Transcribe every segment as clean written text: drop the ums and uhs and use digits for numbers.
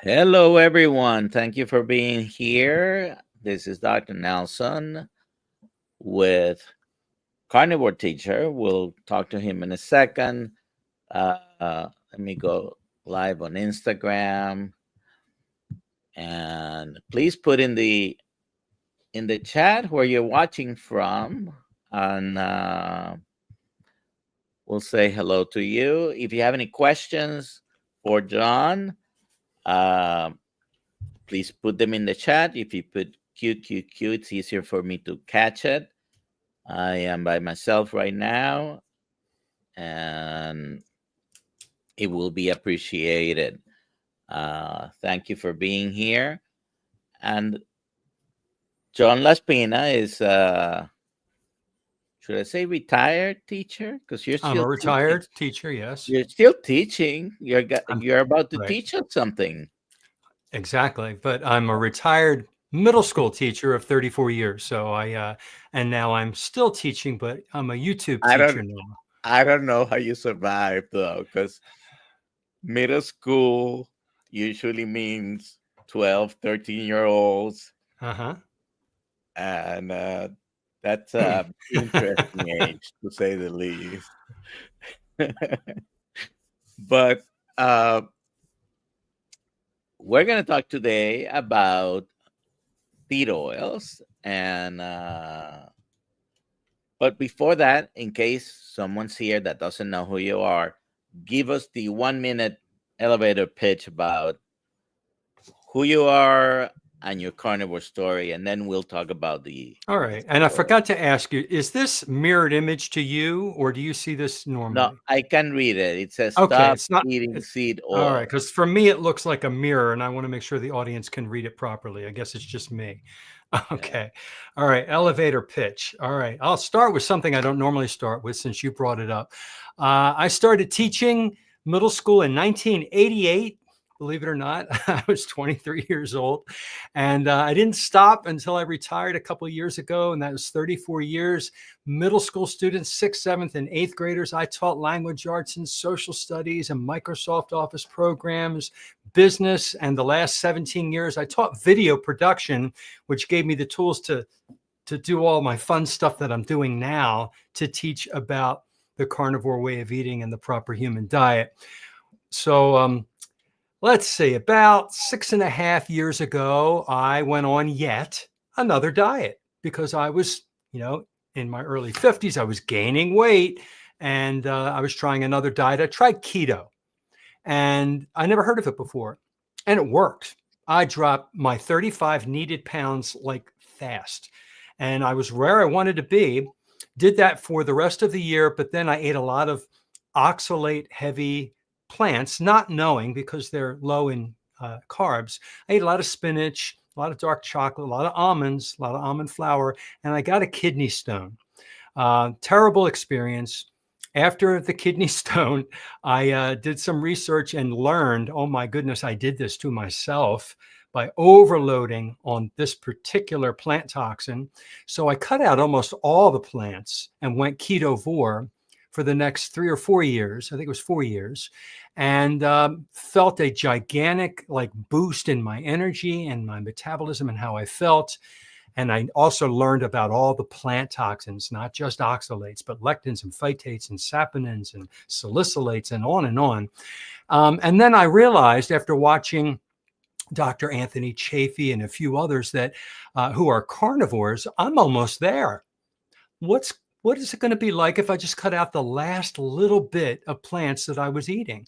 Hello, everyone. Thank you for being here. This is Dr. Nelson with Carnivore Teacher. We'll talk to him in a second. Let me go live on Instagram, and please put in the chat where you're watching from, and we'll say hello to you. If you have any questions for John, uh, please put them in the chat. If you put cute, cute, cute, it's easier for me to catch it. I am by myself right now, and it will be appreciated. Thank you for being here. And John LaSpina is, should I say, retired teacher? Because you're I'm still a teaching. retired teacher, yes. You're still teaching. I'm You're about to right, teach us something. exactly. But I'm a retired middle school teacher of 34 years. So and now I'm still teaching, but I'm a YouTube I don't teacher now. I don't know how you survive though, because middle school usually means 12, 13-year-olds, Uh-huh. and that's a interesting age to say the least. But uh, we're going to talk today about seed oils, and but before that, in case someone's here that doesn't know who you are, give us the 1 minute elevator pitch about who you are and your carnivore story, and then we'll talk about All the right. And seed I oil. forgot to ask you, is this mirrored image to you, or do you see this No, normally? I can read it. It says Okay, stop it's not eating it's seed all right, oil. because for me it looks like a mirror, and I want to make sure the audience can read it properly. I guess it's just me. Yeah. Okay. All right. Elevator pitch. All right. I'll start with something I don't normally start with since you brought it up. I started teaching middle school in 1988. Believe it or not, I was 23 years old. And I didn't stop until I retired a couple of years ago. And that was 34 years. Middle school students, sixth, seventh, and eighth graders. I taught language arts and social studies and Microsoft Office programs, business. And the last 17 years, I taught video production, which gave me the tools to do all my fun stuff that I'm doing now to teach about the carnivore way of eating and the proper human diet. So let's see, about 6.5 years ago, I went on yet another diet because I was, in my early 50s, I was gaining weight and I was trying another diet. I tried keto and I never heard of it before. And it worked. I dropped my 35 needed pounds like fast. And I was where I wanted to be. Did that for the rest of the year, but then I ate a lot of oxalate heavy plants, not knowing because they're low in carbs. I ate a lot of spinach, a lot of dark chocolate, a lot of almonds, a lot of almond flour, and I got a kidney stone. Terrible experience. After the kidney stone, I did some research and learned, oh my goodness, I did this to myself by overloading on this particular plant toxin. So I cut out almost all the plants and went ketovore for the next 3 or 4 years. I think it was 4 years, and felt a gigantic like boost in my energy and my metabolism and how I felt. And I also learned about all the plant toxins, not just oxalates, but lectins and phytates and saponins and salicylates and on and on. And then I realized after watching Dr. Anthony Chafee and a few others that who are carnivores, I'm almost there. What is it going to be like if I just cut out the last little bit of plants that I was eating,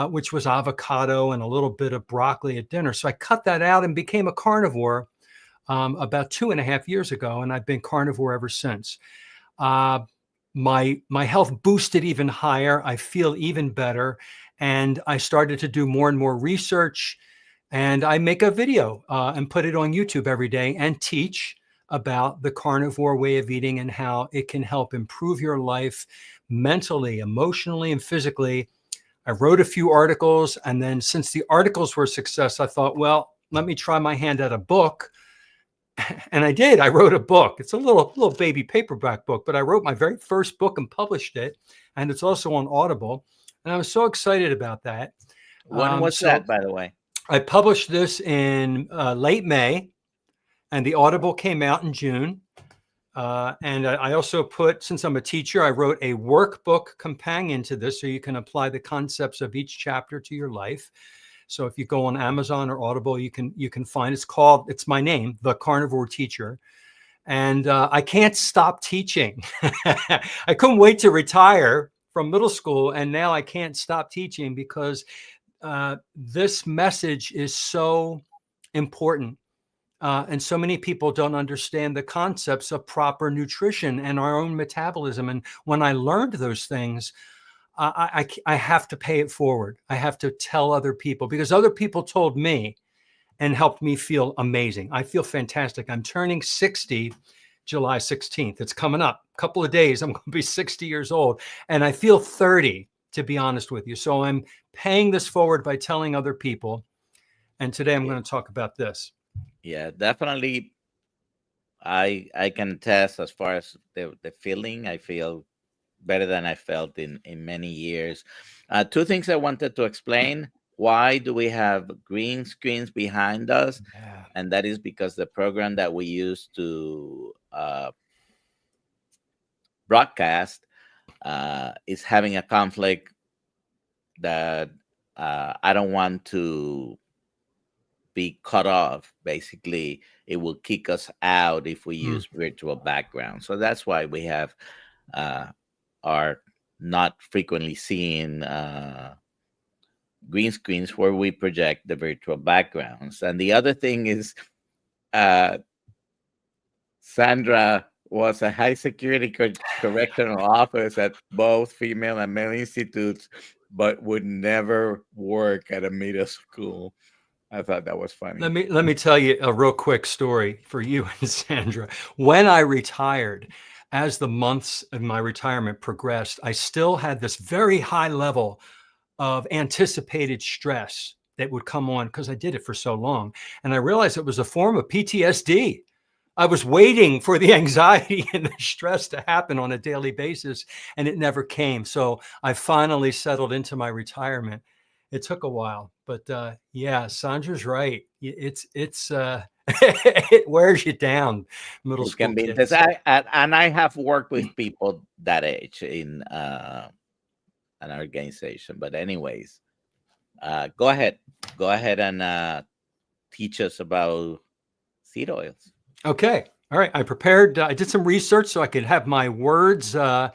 which was avocado and a little bit of broccoli at dinner? So I cut that out and became a carnivore about 2.5 years ago, and I've been carnivore ever since. Uh, my health boosted even higher. I feel even better, and I started to do more and more research. And I make a video and put it on YouTube every day and teach about the carnivore way of eating and how it can help improve your life mentally, emotionally, and physically. I wrote a few articles, and then since the articles were a success, I thought, well, let me try my hand at a book. And I did. I wrote a book. It's a little baby paperback book, but I wrote my very first book and published it. And it's also on Audible. And I was so excited about that. When was So that, by the way? I published this in late May, and the Audible came out in June. And I also put, since I'm a teacher, I wrote a workbook companion to this so you can apply the concepts of each chapter to your life. So if you go on Amazon or Audible, you can find, it's my name, The Carnivore Teacher. And I can't stop teaching. I couldn't wait to retire from middle school, and now I can't stop teaching because this message is so important. And so many people don't understand the concepts of proper nutrition and our own metabolism. And when I learned those things, I have to pay it forward. I have to tell other people, because other people told me and helped me feel amazing. I feel fantastic. I'm turning 60 July 16th. It's coming up. A couple of days, I'm going to be 60 years old. And I feel 30, to be honest with you. So I'm paying this forward by telling other people. And today I'm going to talk about this. Yeah, definitely. I can attest as far as the feeling. I feel better than I felt in many years. Two things I wanted to explain. Why do we have green screens behind us? Yeah. And that is because the program that we use to broadcast is having a conflict that I don't want to be cut off. Basically, it will kick us out if we use virtual background. So that's why we have our not frequently seen green screens where we project the virtual backgrounds. And the other thing is, Sandra was a high security correctional officer at both female and male institutes, but would never work at a middle school. I thought that was funny. Let me tell you a real quick story for you and Sandra. When I retired, as the months of my retirement progressed, I still had this very high level of anticipated stress that would come on because I did it for so long. And I realized it was a form of PTSD. I was waiting for the anxiety and the stress to happen on a daily basis, and it never came. So I finally settled into my retirement. It took a while, but yeah, Sandra's right. It's it wears you down. Middle It school can be kids. intense. And I have worked with people that age in an organization. But anyways, go ahead. Go ahead and teach us about seed oils. Okay. All right. I prepared. I did some research so I could have my words. I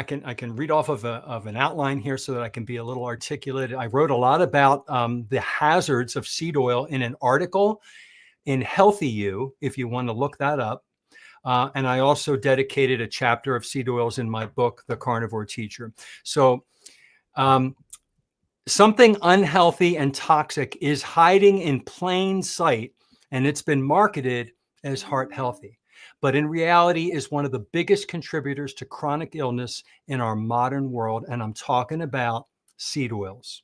can read off of an outline here so that I can be a little articulate. I wrote a lot about the hazards of seed oil in an article in Healthy You, if you want to look that up. And I also dedicated a chapter of seed oils in my book, The Carnivore Teacher. So something unhealthy and toxic is hiding in plain sight, and it's been marketed as heart healthy, but in reality is one of the biggest contributors to chronic illness in our modern world. And I'm talking about seed oils,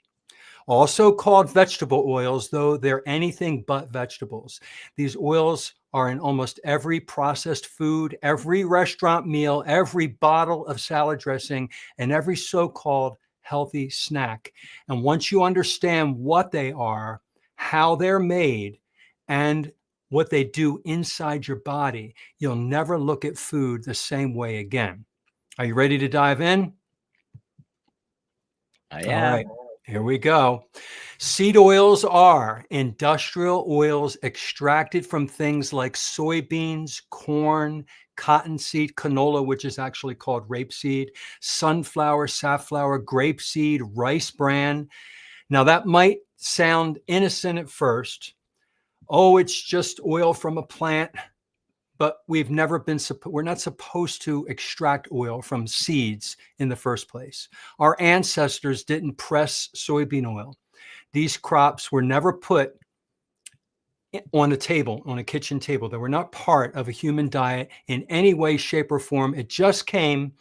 also called vegetable oils, though they're anything but vegetables. These oils are in almost every processed food, every restaurant meal, every bottle of salad dressing, and every so-called healthy snack. And once you understand what they are, how they're made, and what they do inside your body, you'll never look at food the same way again. Are you ready to dive in? I All am. right, here we go. Seed oils are industrial oils extracted from things like soybeans, corn, cottonseed, canola, which is actually called rapeseed, sunflower, safflower, grapeseed, rice bran. Now, that might sound innocent at first. Oh, it's just oil from a plant. But we're not supposed to extract oil from seeds in the first place. Our ancestors didn't press soybean oil. These crops were never put on a table, on a kitchen table. They were not part of a human diet in any way, shape, or form. It just came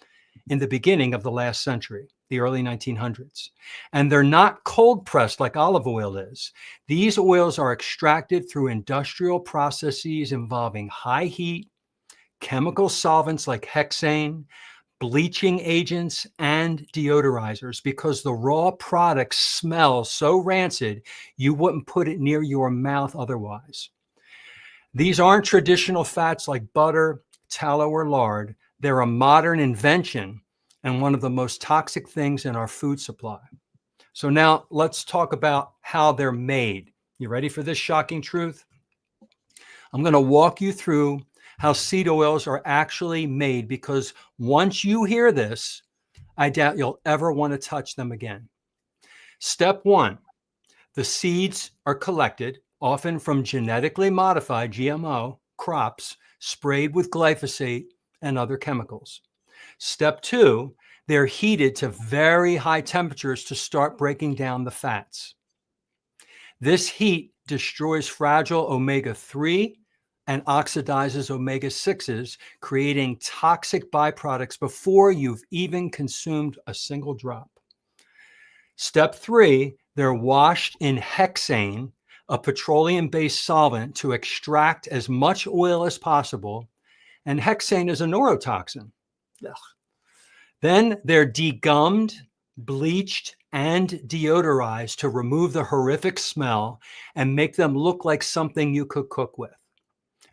in the beginning of the last century, the early 1900s. And they're not cold pressed like olive oil is. These oils are extracted through industrial processes involving high heat, chemical solvents like hexane, bleaching agents, and deodorizers because the raw product smells so rancid you wouldn't put it near your mouth otherwise. These aren't traditional fats like butter, tallow, or lard. They're a modern invention and one of the most toxic things in our food supply. So now let's talk about how they're made. You ready for this shocking truth? I'm going to walk you through how seed oils are actually made because once you hear this, I doubt you'll ever want to touch them again. Step one, the seeds are collected, often from genetically modified GMO crops, sprayed with glyphosate and other chemicals. Step two, they're heated to very high temperatures to start breaking down the fats. This heat destroys fragile omega-3 and oxidizes omega-6s, creating toxic byproducts before you've even consumed a single drop. Step three, they're washed in hexane, a petroleum-based solvent, to extract as much oil as possible. And hexane is a neurotoxin. Ugh. Then they're degummed, bleached, and deodorized to remove the horrific smell and make them look like something you could cook with.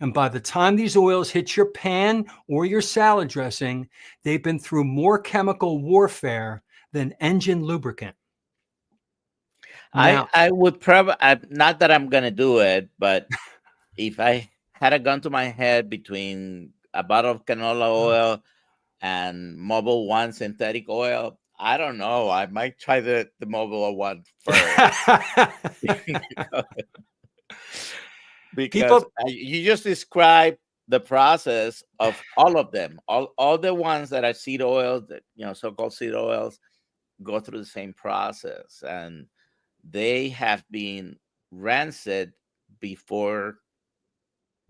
And by the time these oils hit your pan or your salad dressing, they've been through more chemical warfare than engine lubricant. Now, I would probably, not that I'm gonna do it, but if I had a gun to my head between a bottle of canola oil and Mobile One synthetic oil, I don't know. I might try the Mobile One first. Because people, you just described the process of all of them. All the ones that are seed oils, that so-called seed oils, go through the same process, and they have been rancid before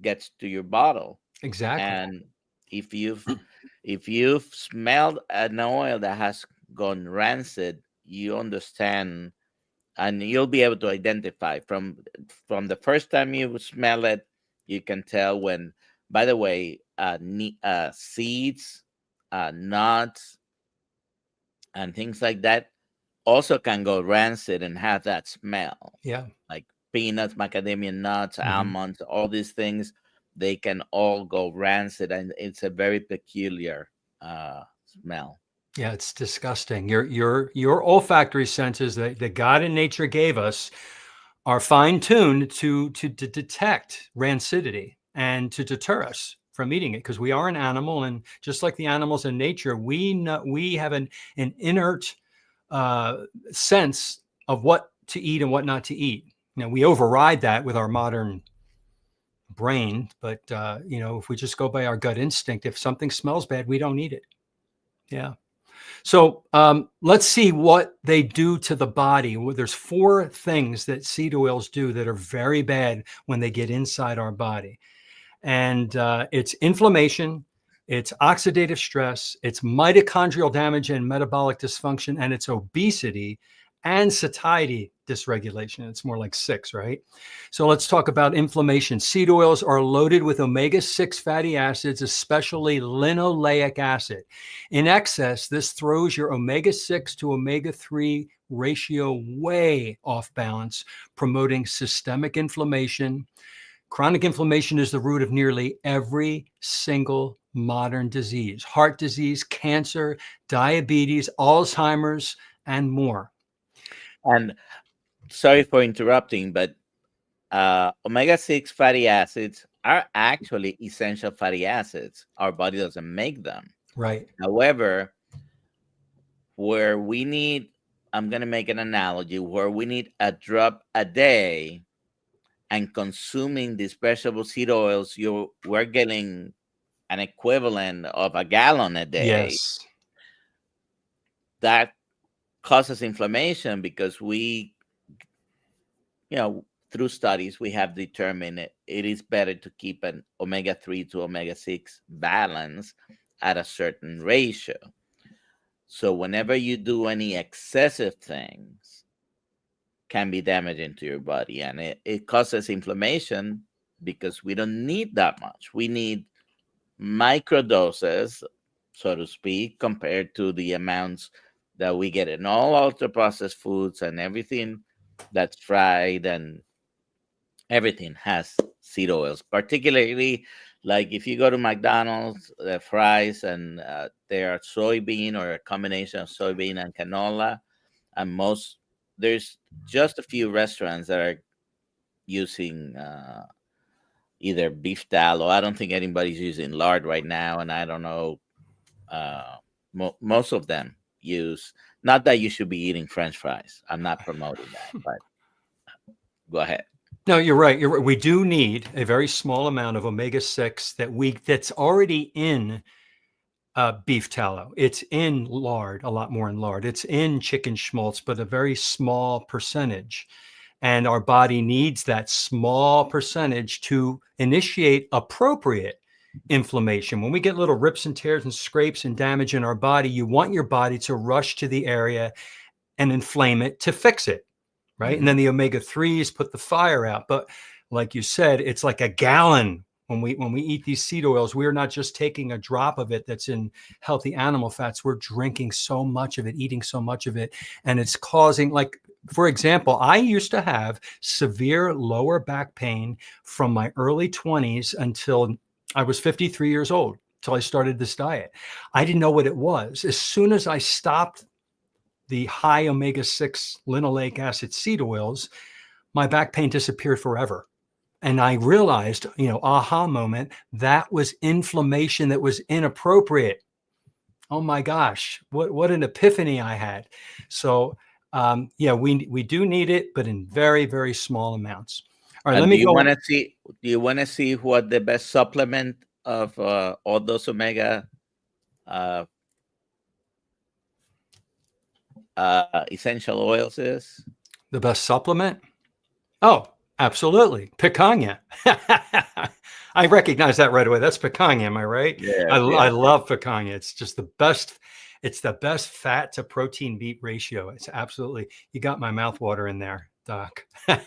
gets to your bottle. exactly. And if you've smelled an oil that has gone rancid, you understand, and you'll be able to identify from the first time you smell it. You can tell when, by the way, seeds, nuts, and things like that also can go rancid and have that smell. Yeah. Like peanuts, macadamia nuts, Mhm. almonds, all these things, they can all go rancid, and it's a very peculiar smell. Yeah, it's disgusting. Your olfactory senses that God and nature gave us are fine-tuned to detect rancidity and to deter us from eating it because we are an animal, and just like the animals in nature, we have an inert sense of what to eat and what not to eat. We override that with our modern brain, but if we just go by our gut instinct, if something smells bad, we don't eat it. Yeah. So let's see what they do to the body. Well, there's 4 things that seed oils do that are very bad when they get inside our body. And it's inflammation, it's oxidative stress, it's mitochondrial damage and metabolic dysfunction, and it's obesity and satiety dysregulation. It's more like 6, right? So let's talk about inflammation. Seed oils are loaded with omega-6 fatty acids, especially linoleic acid. In excess, this throws your omega-6 to omega-3 ratio way off balance, promoting systemic inflammation. Chronic inflammation is the root of nearly every single modern disease: heart disease, cancer, diabetes, Alzheimer's, and more. And sorry for interrupting, but omega-6 fatty acids are actually essential fatty acids. Our body doesn't make them. Right. However, where we need, I'm going to make an analogy, where we need a drop a day, and consuming these vegetable seed oils, we're getting an equivalent of a gallon a day. Yes. That causes inflammation because through studies, we have determined it is better to keep an omega-3 to omega-6 balance at a certain ratio. So whenever you do any excessive things, can be damaging to your body, and it causes inflammation because we don't need that much. We need micro doses so to speak, compared to the amounts that we get in all ultra processed foods, and everything that's fried and everything has seed oils, particularly like if you go to McDonald's, the fries, and they are soybean or a combination of soybean and canola. And most, there's just a few restaurants that are using either beef tallow. I don't think anybody's using lard right now, and I don't know. Uh, Most of them use. Not that you should be eating French fries. I'm not promoting that, but go ahead. No, you're right. You're right. We do need a very small amount of omega-6 that's already in beef tallow. It's in lard, a lot more in lard. It's in chicken schmaltz, but a very small percentage. And our body needs that small percentage to initiate appropriate inflammation. When we get little rips and tears and scrapes and damage in our body, you want your body to rush to the area and inflame it to fix it, right? And then the omega-3s put the fire out. But like you said, it's like a gallon. When we eat these seed oils, we're not just taking a drop of it that's in healthy animal fats. We're drinking so much of it, eating so much of it, and it's causing, like, for example, I used to have severe lower back pain from my early 20s until I was 53 years old, till I started this diet. I didn't know what it was. As soon as I stopped the high omega-6 linoleic acid seed oils, my back pain disappeared forever. And I realized, aha moment, that was inflammation that was inappropriate. Oh my gosh, what an epiphany I had. So we do need it, but in very, very small amounts. All right, And let do me you go. want to see? Do you want to see what the best supplement of all those omega uh, essential oils is? The best supplement? Oh, absolutely. Picanha. I recognize that right away. That's picanha. Am I right? Yes, I yes. love picanha. It's just the best. It's the best fat to protein beet ratio. It's absolutely, you got my mouth water in there, Doc. All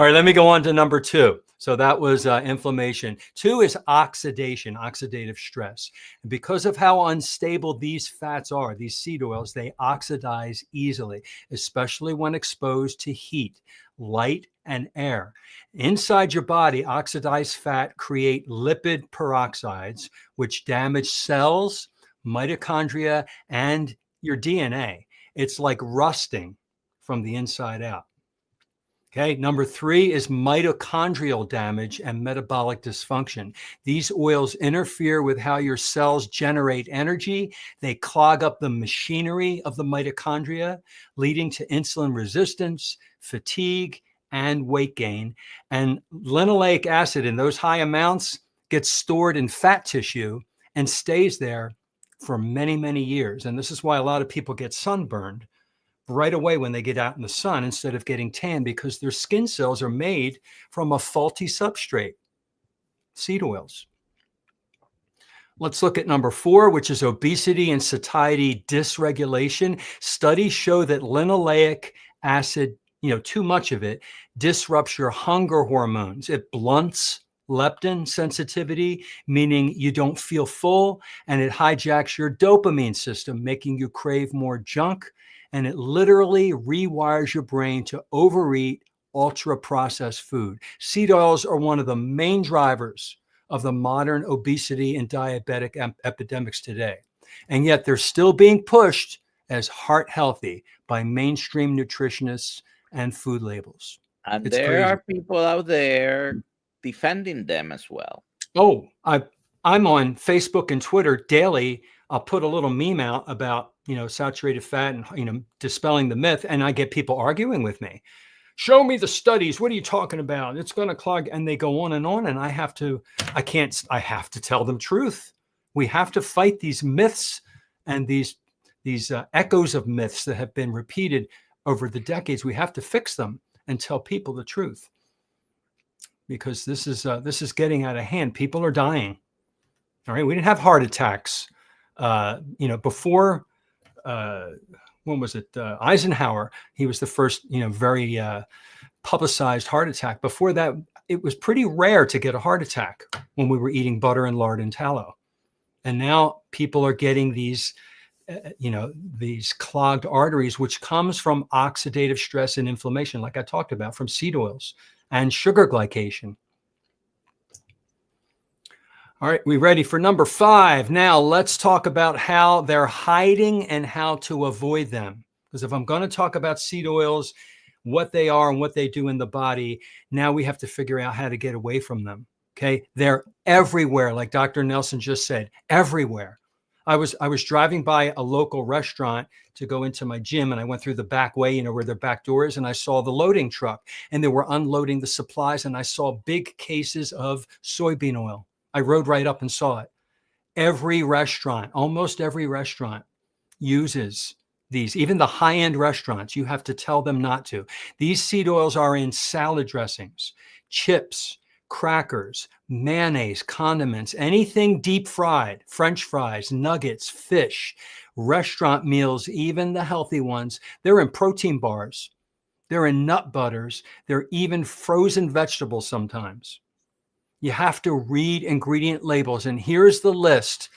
right, let me go on to number 2. So that was inflammation. 2 is oxidation, oxidative stress. And because of how unstable these fats are, these seed oils, they oxidize easily, especially when exposed to heat, light, and air. Inside your body, oxidized fat create lipid peroxides, which damage cells, mitochondria, and your DNA. It's like rusting from the inside out. Okay, number 3 is mitochondrial damage and metabolic dysfunction. These oils interfere with how your cells generate energy. They clog up the machinery of the mitochondria, leading to insulin resistance, fatigue, and weight gain. And linoleic acid in those high amounts gets stored in fat tissue and stays there for many, many years. And this is why a lot of people get sunburned right away when they get out in the sun instead of getting tan, because their skin cells are made from a faulty substrate, seed oils. Let's look at number 4, which is obesity and satiety dysregulation. Studies show that linoleic acid, too much of it, disrupts your hunger hormones. It blunts leptin sensitivity, meaning you don't feel full, and it hijacks your dopamine system, making you crave more junk. And it literally rewires your brain to overeat ultra-processed food. Seed oils are one of the main drivers of the modern obesity and diabetic epidemics today. And yet they're still being pushed as heart healthy by mainstream nutritionists and food labels. And It's there crazy. are people out there defending them as well. Oh, I'm on Facebook and Twitter daily. I'll put a little meme out about, saturated fat and, dispelling the myth. And I get people arguing with me. Show me the studies. What are you talking about? It's going to clog. And they go on. And I have to tell them truth. We have to fight these myths and these echoes of myths that have been repeated over the decades. We have to fix them and tell people the truth, because this is getting out of hand. People are dying. All right. We didn't have heart attacks, before, when was it? Eisenhower. He was the first, very publicized heart attack. Before that, it was pretty rare to get a heart attack when we were eating butter and lard and tallow. And now people are getting these, these clogged arteries, which comes from oxidative stress and inflammation, like I talked about, from seed oils and sugar glycation. All right, we ready for number 5? Now let's talk about how they're hiding and how to avoid them. Because if I'm going to talk about seed oils, what they are and what they do in the body, now we have to figure out how to get away from them. Okay, they're everywhere, like Dr. Nelson just said, everywhere. I was driving by a local restaurant to go into my gym, and I went through the back way, where their back door is, and I saw the loading truck, and they were unloading the supplies, and I saw big cases of soybean oil. I rode right up and saw it. Every restaurant, almost every restaurant, uses these. Even the high-end restaurants, you have to tell them not to. These seed oils are in salad dressings, chips, crackers, mayonnaise, condiments, anything deep fried, French fries, nuggets, fish, restaurant meals, even the healthy ones. They're in protein bars. They're in nut butters. They're even frozen vegetables sometimes. You have to read ingredient labels. And here's the list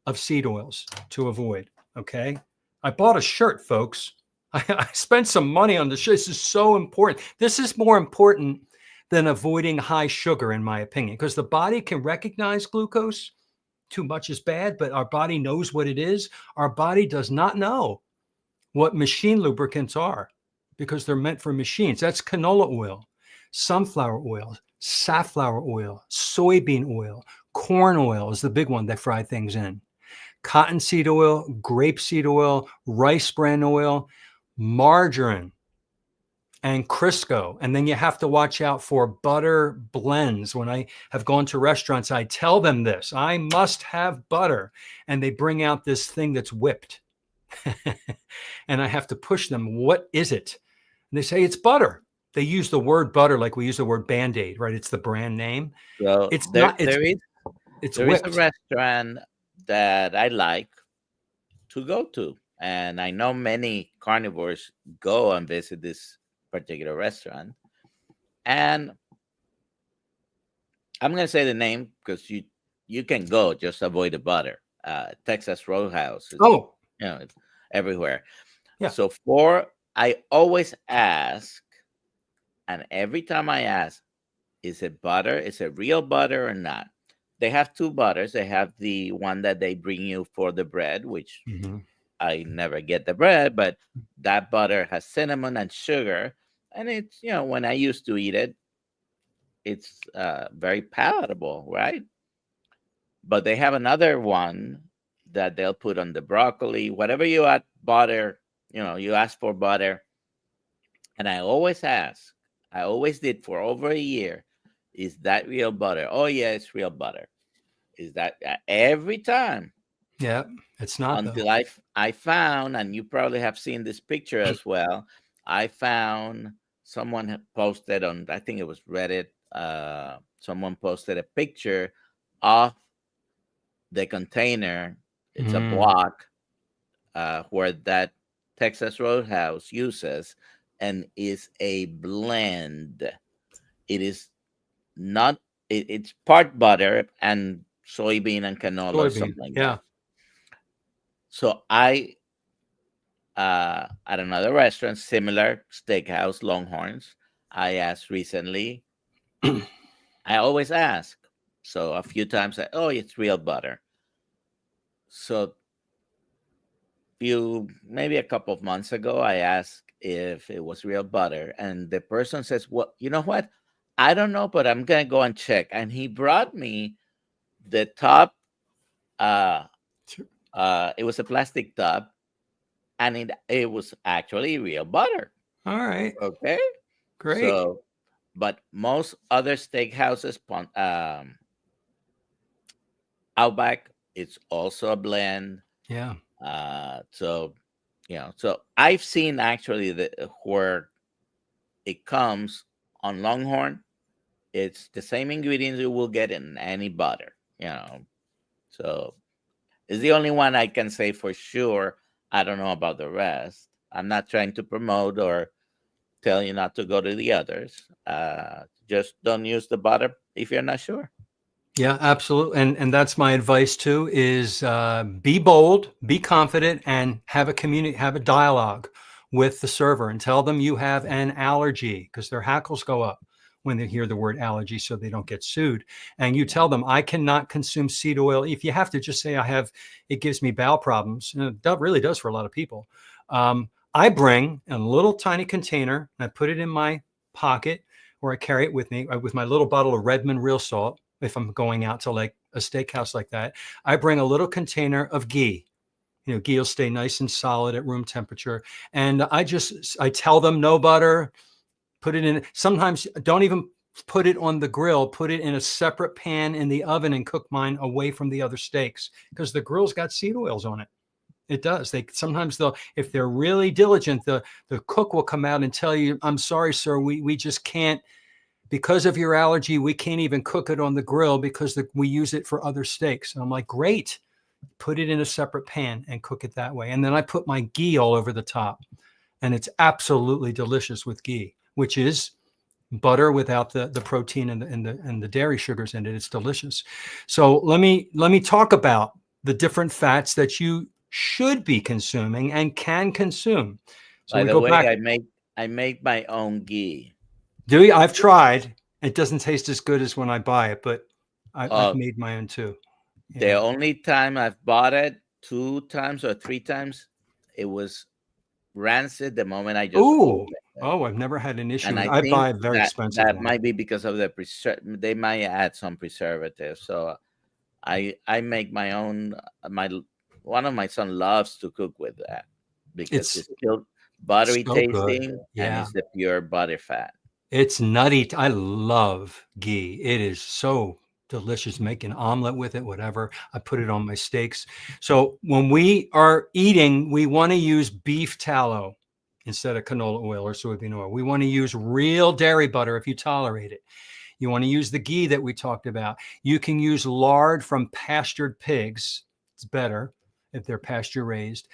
of seed oils to avoid. Okay. I bought a shirt, folks. I spent some money on the shirt. This is so important. This is more important than avoiding high sugar, in my opinion, because the body can recognize glucose. Too much is bad, but our body knows what it is. Our body does not know what machine lubricants are because they're meant for machines. That's canola oil, sunflower oil, safflower oil, soybean oil, corn oil is the big one they fry things in. Cottonseed oil, grapeseed oil, rice bran oil, margarine, and Crisco. And then you have to watch out for butter blends. When I have gone to restaurants, I tell them this: I must have butter. And they bring out this thing that's whipped. And I have to push them, what is it? And they say, it's butter. They use the word butter like we use the word Band-Aid, right? It's the brand name. So It's not, it's there is a whipped. restaurant that I like to go to, and I know many carnivores go and visit this particular restaurant. And I'm gonna say the name because you can go, just avoid the butter. Texas Roadhouse. Oh, It's everywhere. yeah. So I always ask, and every time I ask, is it butter? Is it real butter or not? They have two butters. They have the one that they bring you for the bread, which Mhm. I never get the bread, but that butter has cinnamon and sugar. And it's, when I used to eat it, it's very palatable, right? But they have another one that they'll put on the broccoli, whatever you add butter, you ask for butter. And I always did for over a year, is that real butter? Oh, yeah, it's real butter. Is that every time? Yeah, it's not though. Until I found, and you probably have seen this picture as well. I found someone had posted on, I think it was Reddit. Someone posted a picture of the container. It's a Mm. block where that Texas Roadhouse uses, and is a blend. It is not. It's part butter and soybean and canola, Soybean. something like Yeah. that. So I at another restaurant, similar steakhouse, Longhorns. I asked recently. I always ask. So a few times, oh, it's real butter. So maybe a couple of months ago, I asked if it was real butter, and the person says, "Well, you know what? I don't know, but I'm gonna go and check." And he brought me the top. Uh, it was a plastic tub, and it was actually real butter. All right. Okay, Great. so but most other steakhouses, Outback, it's also a blend. Yeah. So so I've seen actually where it comes on Longhorn. It's the same ingredients you will get in any butter. So it's the only one I can say for sure. I don't know about the rest. I'm not trying to promote or tell you not to go to the others. Just don't use the butter if you're not sure. Yeah, absolutely. And that's my advice too is be bold, be confident, and have a dialogue with the server and tell them you have an allergy because their hackles go up when they hear the word allergy so they don't get sued. And you Yeah. tell them, I cannot consume seed oil. If you have to, just say it gives me bowel problems. And that really does for a lot of people. I bring a little tiny container and I put it in my pocket or I carry it with me with my little bottle of Redmond real salt. If I'm going out to like a steakhouse like that, I bring a little container of ghee. Ghee will stay nice and solid at room temperature. And I tell them no butter, put it in. Sometimes don't even put it on the grill, put it in a separate pan in the oven and cook mine away from the other steaks because the grill's got seed oils on it. It does. If they're really diligent, the cook will come out and tell you, I'm sorry, sir, we just can't, because of your allergy, we can't even cook it on the grill because we use it for other steaks. And I'm like, great, put it in a separate pan and cook it that way. And then I put my ghee all over the top. And it's absolutely delicious with ghee, which is butter without the protein and the dairy sugars in it. It's delicious. So let me talk about the different fats that you should be consuming and can consume. So By we the go way, back. I make my own ghee. Do you? I've tried. It doesn't taste as good as when I buy it, but I've Uh, made my own too. the Yeah. only time I've bought it, 2 times or 3 times, it was rancid the moment I just Ooh. opened it. Oh, I've never had an issue And with it. I I think buy a very that expensive that one. might be because of they might add some preservatives. So I make my own. My One of my son loves to cook with that because It's it's still buttery so good. tasting and Yeah. it's the pure butter fat. It's nutty. I love ghee. It is so delicious. Make an omelet with it, whatever. I put it on my steaks. So when we are eating, we want to use beef tallow instead of canola oil or soybean oil. We want to use real dairy butter if you tolerate it. You want to use the ghee that we talked about. You can use lard from pastured pigs. It's better if they're pasture raised.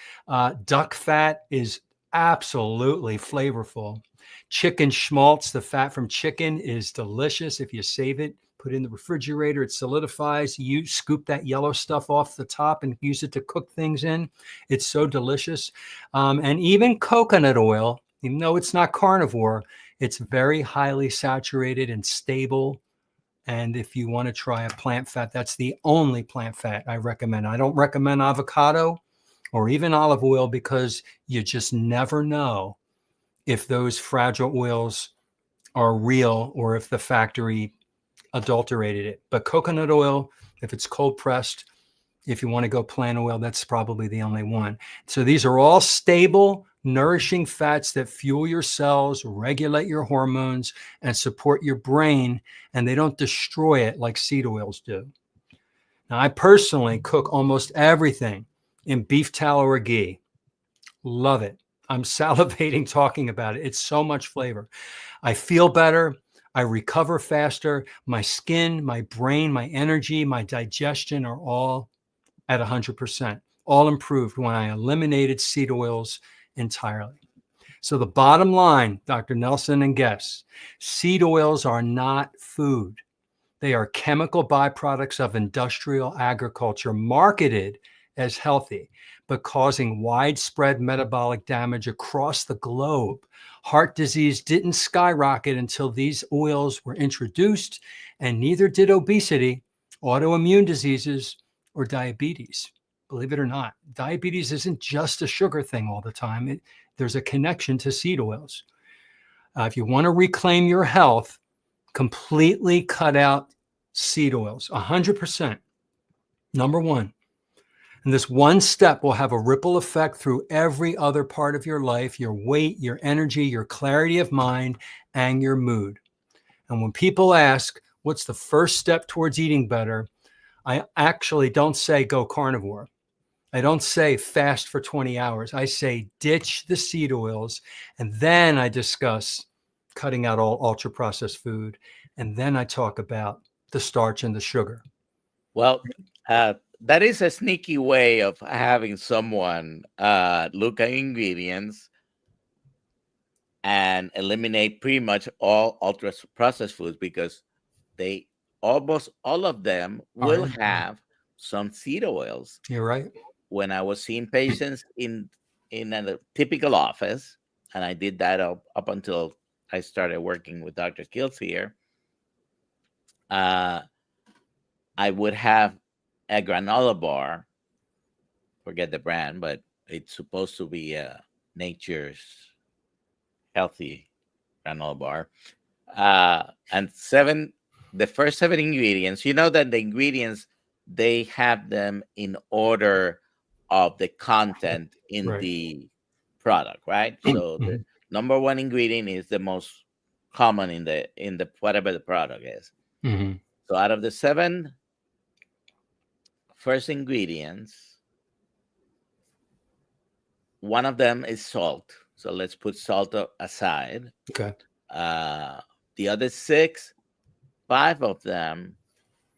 Duck fat is absolutely flavorful. Chicken schmaltz, the fat from chicken, is delicious if you save it. Put it in the refrigerator, it solidifies. You scoop that yellow stuff off the top and use it to cook things in. It's so delicious. And even coconut oil, even though it's not carnivore, it's very highly saturated and stable. And if you want to try a plant fat, that's the only plant fat I recommend. I don't recommend avocado or even olive oil because you just never know if those fragile oils are real or if the factory adulterated it. But coconut oil, if it's cold pressed, if you want to go plant oil, that's probably the only one. So these are all stable, nourishing fats that fuel your cells, regulate your hormones, and support your brain, and they don't destroy it like seed oils do. Now, I personally cook almost everything in beef tallow or ghee. Love it. I'm salivating talking about it. It's so much flavor. I feel better. I recover faster. My skin, my brain, my energy, my digestion are all at 100%, all improved when I eliminated seed oils entirely. So the bottom line, Dr. Nelson and guests, seed oils are not food. They are chemical byproducts of industrial agriculture marketed as healthy, but causing widespread metabolic damage across the globe. Heart disease didn't skyrocket until these oils were introduced, and neither did obesity, autoimmune diseases, or diabetes. Believe it or not, diabetes isn't just a sugar thing all the time. There's a connection to seed oils. If you want to reclaim your health, completely cut out seed oils, 100%. Number one. And this one step will have a ripple effect through every other part of your life, your weight, your energy, your clarity of mind, and your mood. And when people ask, what's the first step towards eating better? I actually don't say go carnivore. I don't say fast for 20 hours. I say ditch the seed oils. And then I discuss cutting out all ultra processed food. And then I talk about the starch and the sugar. Well, that is a sneaky way of having someone look at ingredients and eliminate pretty much all ultra processed foods because they almost all of them Are will have some seed oils. you're right. When I was seeing patients in a typical office, and I did that up until I started working with Dr. Kills here, uh, I would have a granola bar, forget the brand, but it's supposed to be nature's healthy granola bar. And the first seven ingredients, you know that the ingredients, they have them in order of the content in Right. the product, right? So the Mhm. number one ingredient is the most common in the whatever the product is. Mhm. So out of the seven first ingredients, one of them is salt. So let's put salt aside. Okay. Uh, the other six, five of them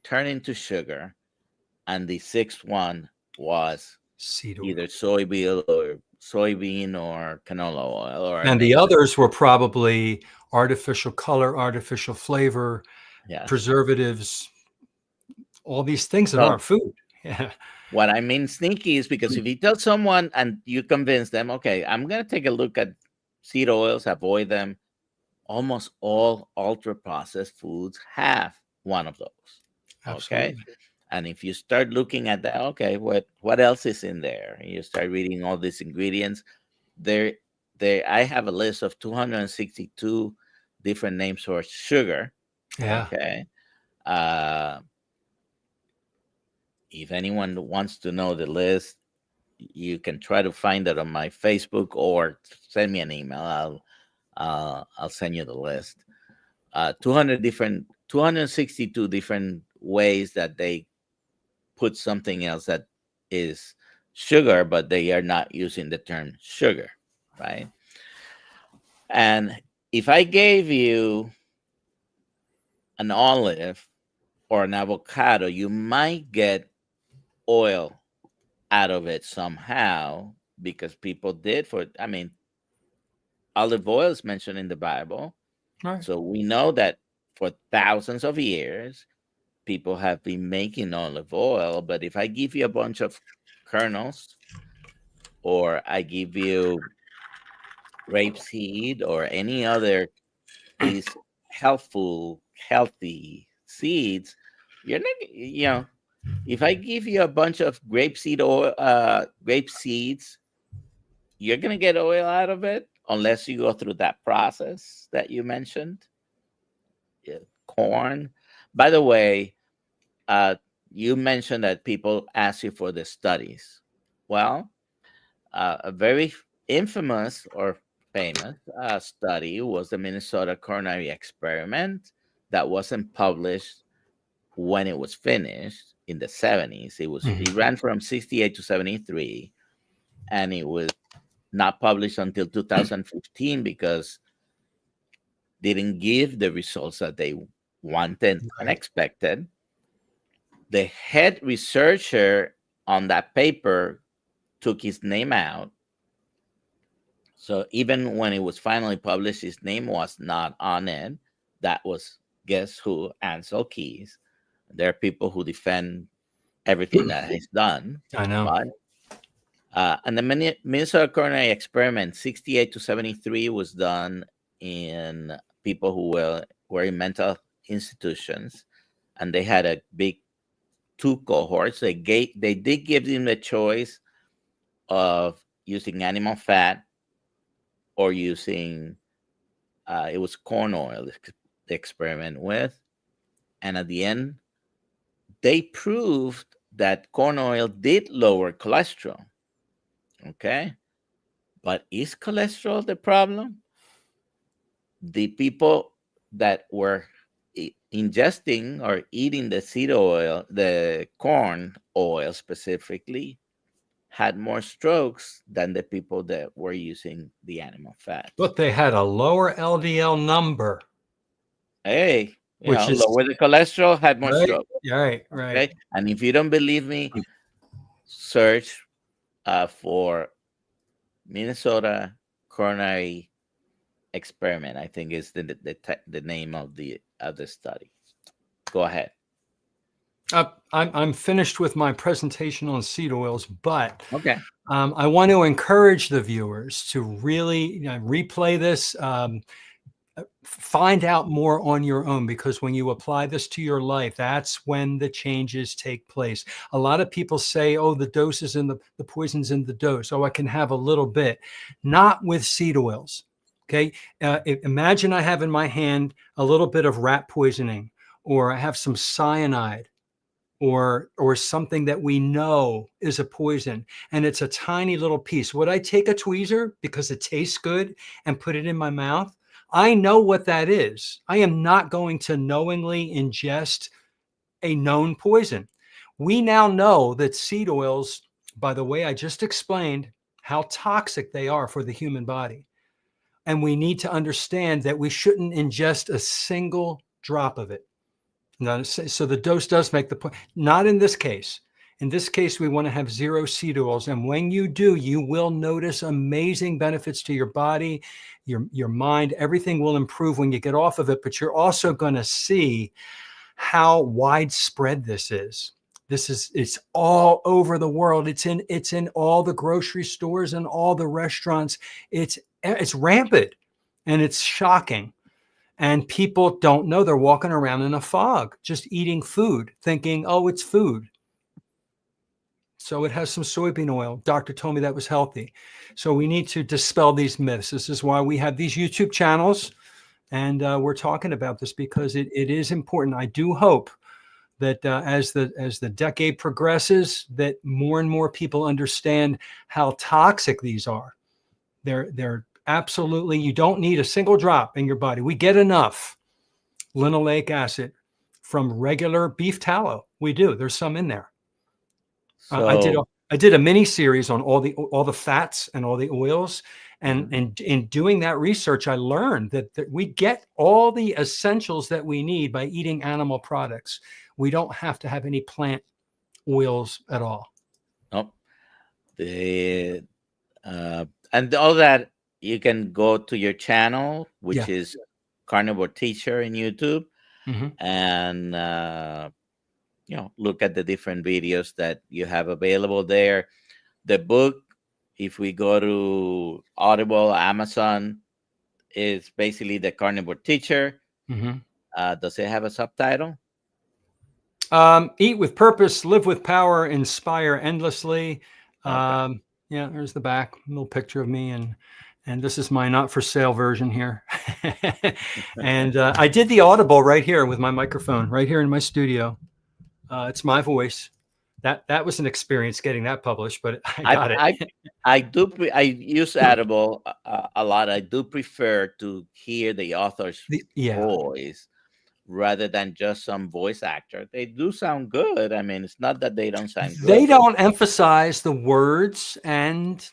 turn into sugar, and the sixth one was Seed oil. either soybean or canola oil or a And the mix. others were probably artificial color, artificial flavor, Yes. preservatives, all these things that So aren't food. Yeah. what I mean sneaky is because if you tell someone and you convince them, okay, I'm gonna take a look at seed oils, avoid them. Almost all ultra processed foods have one of those. Okay. Absolutely. And if you start looking at that, okay, what else is in there? And you start reading all these ingredients. There, I have a list of 262 different names for sugar. Yeah. Okay. If anyone wants to know the list, you can try to find it on my Facebook or send me an email. I'll send you the list. 262 different ways that they put something else that is sugar, but they are not using the term sugar, right? And if I gave you an olive or an avocado, you might get oil out of it somehow because people did I mean, olive oil is mentioned in the Bible. All right. So we know that for thousands of years, people have been making olive oil. But if I give you a bunch of kernels, or I give you rapeseed or any other these healthy seeds, you're not, if I give you a bunch of grapeseed oil, grape seeds, you're gonna get oil out of it unless you go through that process that you mentioned. Yeah, corn. By the way, uh, you mentioned that people ask you for the studies. Well, a very infamous or famous study was the Minnesota coronary experiment that wasn't published when it was finished in the 70s. It Mhm. ran from 68 to 73, and it was not published until 2015 because didn't give the results that they wanted and Right. expected. The head researcher on that paper took his name out. So even when it was finally published, his name was not on it. That was, guess who? Ansel Keys. There are people who defend everything that he's done. I know. But and the Minnesota coronary experiment, 68 to 73, was done in people who were in mental institutions, and they had a big two cohorts. They did give them the choice of using animal fat or using it was corn oil the experiment with, and at the end they proved that corn oil did lower cholesterol. Okay, but is cholesterol the problem? The people that were ingesting or eating the seed oil, the corn oil specifically, had more strokes than the people that were using the animal fats. But they had a lower LDL number, Hey, which is lower the cholesterol, had more right. stroke. Right. Right. Okay. And if you don't believe me, search for Minnesota coronary experiment. I think is the name of the study. Go ahead. I'm finished with my presentation on seed oils, but Okay. I want to encourage the viewers to really replay this, find out more on your own, because when you apply this to your life, that's when the changes take place. A lot of people say, oh, the dose is in the poison's in the dose. Oh, I can have a little bit. Not with seed oils. Okay. Imagine I have in my hand a little bit of rat poisoning, or I have some cyanide, or something that we know is a poison, and it's a tiny little piece. Would I take a tweezer because it tastes good and put it in my mouth? I know what that is. I am not going to knowingly ingest a known poison. We now know that seed oils, by the way I just explained, how toxic they are for the human body. And we need to understand that we shouldn't ingest a single drop of it. So the dose does make the point. Not in this case. In this case, we want to have 0 seed oils. And when you do, you will notice amazing benefits to your body, your mind. Everything will improve when you get off of it. But you're also going to see how widespread this is. It's all over the world. It's in all the grocery stores and all the restaurants. It's rampant, and it's shocking. And people don't know. They're walking around in a fog, just eating food, thinking, oh, it's food. So it has some soybean oil. Doctor told me that was healthy. So we need to dispel these myths. This is why we have these YouTube channels. And we're talking about this because it is important. I do hope that as the decade progresses, that more and more people understand how toxic these are. They're absolutely, you don't need a single drop in your body. We get enough linoleic acid from regular beef tallow. We do. There's some in there. I So, did a mini series on all the fats and all the oils, and in doing that research, I learned that we get all the essentials that we need by eating animal products. We don't have to have any plant oils at all. oh, the and all that, you can go to your channel, which Yeah. is Carnivore Teacher in YouTube, Mm-hmm. and look at the different videos that you have available there. The book, if we go to Audible, Amazon, is basically the Carnivore Teacher. Mm-hmm. Does it have a subtitle? Eat with purpose, live with power, inspire endlessly. Okay. Yeah, there's the back, little picture of me, and this is my not for sale version here. And I did the Audible right here with my microphone, right here in my studio. It's my voice. That was an experience getting that published, but I I got it. I I do. I use Audible a lot. I do prefer to hear the author's Yeah. voice rather than just some voice actor. They do sound good. I mean, it's not that they don't sound They good, but don't emphasize the words and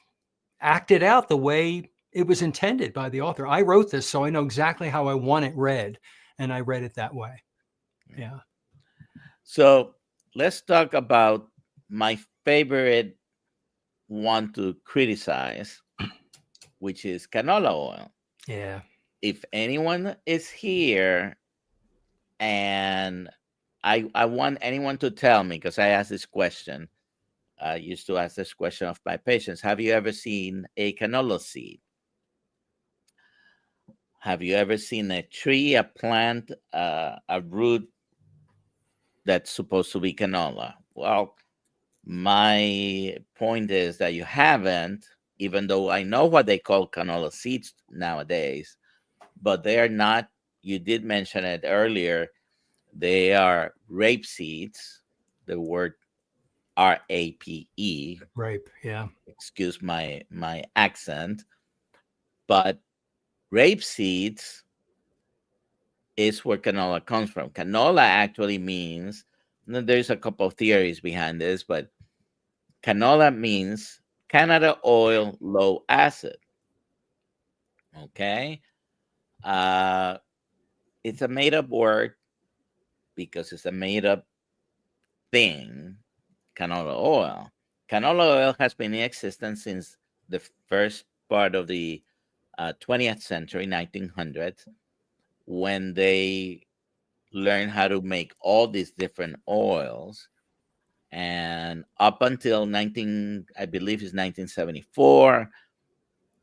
act it out the way it was intended by the author. I wrote this, so I know exactly how I want it read, and I read it that way. Yeah. so let's talk about my favorite one to criticize, which is canola oil. Yeah. If anyone is here, and I want anyone to tell me, because I asked this question, I used to ask this question of my patients: have you ever seen a canola seed? Have you ever seen a tree, a plant, a root that's supposed to be canola? Well, my point is that you haven't, even though I know what they call canola seeds nowadays, but they are not. You did mention it earlier. They are rape seeds. The word RAPE. Rape. Yeah. Excuse my accent, but rape seeds is where canola comes from. Canola actually means, there's a couple of theories behind this, but canola means Canada oil low acid. Okay. Uh, it's a made up word because it's a made up thing, canola oil. Canola oil has been in existence since the first part of the 20th century, 1900s, when they learn how to make all these different oils. And up until 19, I believe it's 1974,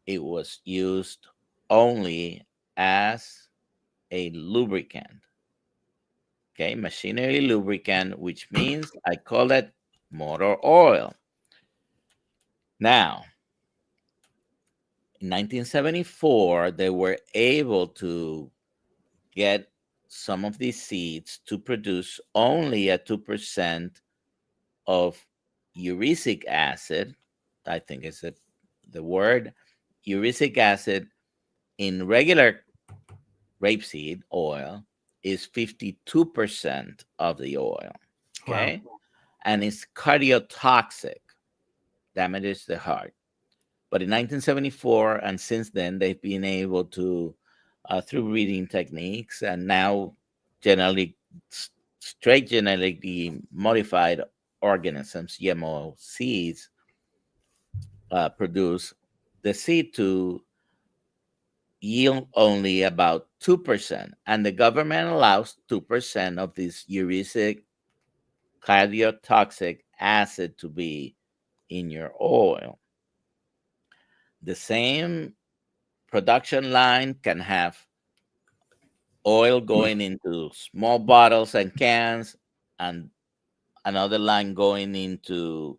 it was used only as a lubricant. Okay, machinery lubricant, which means I call it motor oil. Now, in 1974, they were able to get some of these seeds to produce only a 2% of uric acid. I think is the word uric acid in regular rapeseed oil is 52% of the oil. Wow. Okay. And it's cardiotoxic, damages the heart. But in 1974, and since then, they've been able to, through breeding techniques, and now generally straight genetically modified organisms, GMO seeds, produce the seed to yield only about 2%. And the government allows 2% of this uric cardiotoxic acid to be in your oil. The same production line can have oil going into small bottles and cans, and another line going into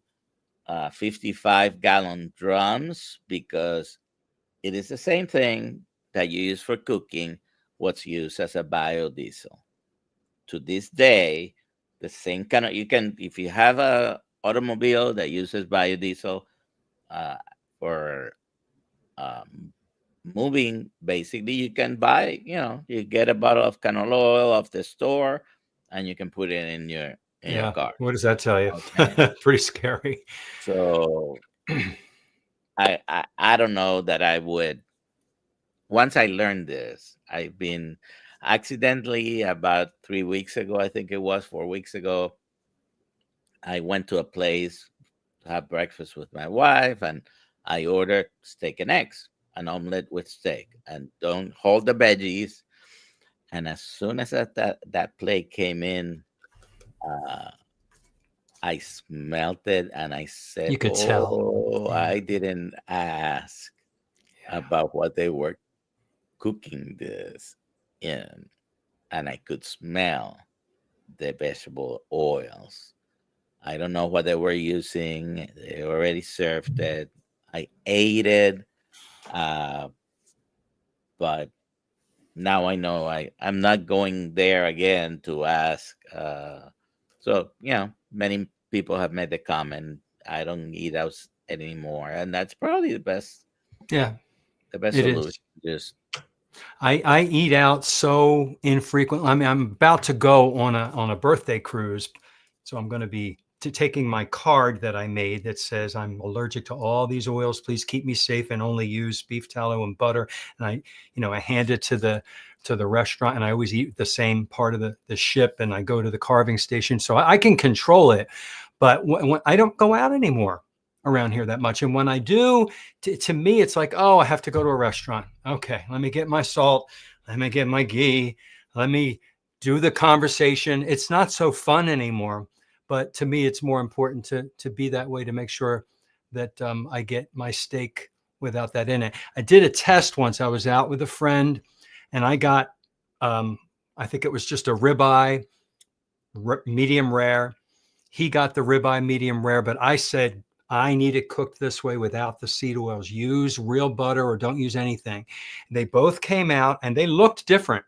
55-gallon drums, because it is the same thing that you use for cooking, what's used as a biodiesel. To this day, the same kind of, you can, if you have a automobile that uses biodiesel uh, for um, moving, basically you can buy, you get a bottle of canola oil off the store, and you can put it in your Yeah. car. What does that tell you? Okay. Pretty scary. So I don't know that I would. Once I learned this, I've been accidentally, about 3 weeks ago, I think it was 4 weeks ago, I went to a place to have breakfast with my wife, and I ordered steak and eggs, an omelet with steak, and don't hold the veggies. And as soon as that plate came in, uh, I smelt it, and I said, You could tell. "Oh, Yeah. I didn't ask Yeah. about what they were cooking this in." And I could smell the vegetable oils. I don't know what they were using. They already served it. I ate it, uh, but now I know I'm not going there again to ask. So many people have made the comment, I don't eat out anymore, and that's probably Yeah. the best It solution. is. Just I eat out so infrequently. I mean, I'm about to go on a birthday cruise, so I'm going to be taking my card that I made that says I'm allergic to all these oils. Please keep me safe and only use beef tallow and butter. And I hand it to the restaurant, and I always eat the same part of the ship, and I go to the carving station, so I can control it. But when I don't go out anymore around here that much, and when I do, to me, it's like, oh, I have to go to a restaurant. Okay, let me get my salt. Let me get my ghee. Let me do the conversation. It's not so fun anymore. But to me, it's more important to be that way, to make sure that I get my steak without that in it. I did a test once. I was out with a friend, and I got, I think it was just a ribeye, medium rare. He got the ribeye medium rare, but I said, I need it cooked this way without the seed oils. Use real butter or don't use anything. They both came out and they looked different.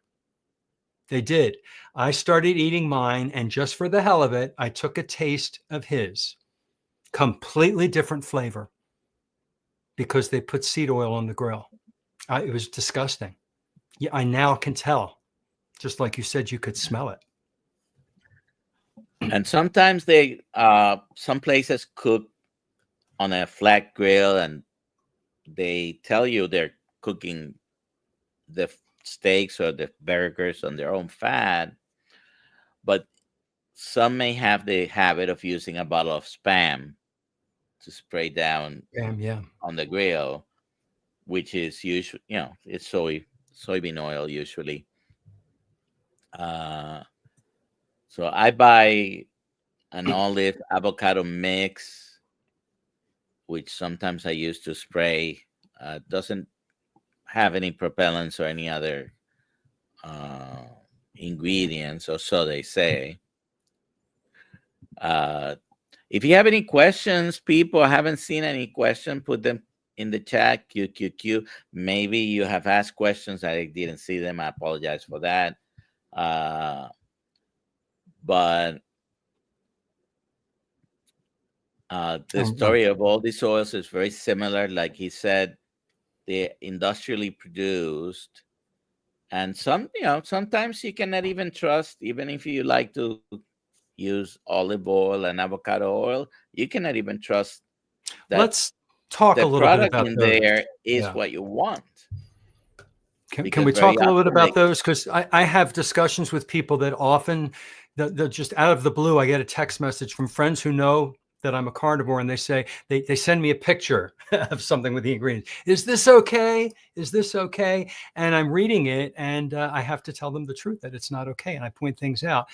They did. I started eating mine, and just for the hell of it, I took a taste of his. Completely different flavor because they put seed oil on the grill. It was disgusting. Yeah, I now can tell. Just like you said, you could smell it. and sometimes some places cook on a flat grill, and they tell you they're cooking the steaks or the burgers on their own fat, but some may have the habit of using a bottle of spam to spray down Yeah. on the grill, which is usually, it's soybean oil usually. Uh, so I buy an olive avocado mix, which sometimes I use to spray. Doesn't have any propellants or any other uh, ingredients, or so they say. Uh, if you have any questions, people, I haven't seen any question, put them in the chat. QQQ. Maybe you have asked questions, I didn't see them. I apologize for that. Uh, but the story of all these oils is very similar. Like he said, they're industrially produced. And sometimes you cannot even trust, even if you like to use olive oil and avocado oil, you cannot even trust that Let's talk the a little bit product about in those. there is Yeah. what you want. Can Because we very talk a little bit often about those? Because I have discussions with people that often, they're just out of the blue, I get a text message from friends who know that I'm a carnivore, and they say, they send me a picture of something with the ingredients. Is this okay? Is this okay? And I'm reading it, and I have to tell them the truth that it's not okay. And I point things out.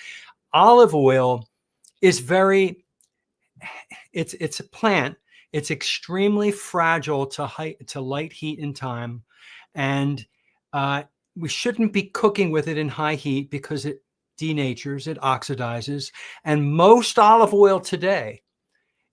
Olive oil is it's a plant. It's extremely fragile to light heat in time, and uh, we shouldn't be cooking with it in high heat because it denatures, it oxidizes, and most olive oil today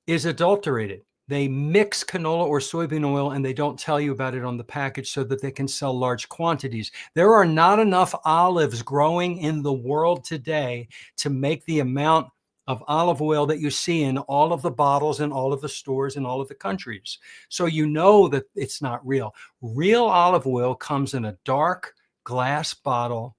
is adulterated. They mix canola or soybean oil and they don't tell you about it on the package so that they can sell large quantities. There are not enough olives growing in the world today to make the amount of olive oil that you see in all of the bottles in all of the stores in all of the countries. So you know that it's not real. Real olive oil comes in a dark glass bottle.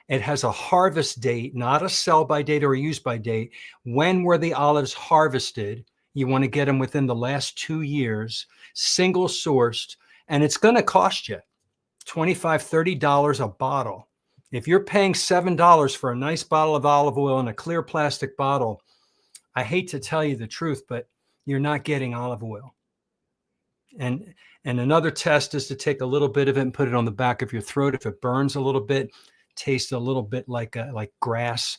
It has a harvest date, not a sell by date or a use by date. When were the olives harvested? You want to get them within the last 2 years, single sourced, and it's going to cost you $25, $30 a bottle. If you're paying $7 for a nice bottle of olive oil in a clear plastic bottle, I hate to tell you the truth, but you're not getting olive oil. And another test is to take a little bit of it and put it on the back of your throat. If it burns a little bit, tastes a little bit like grass,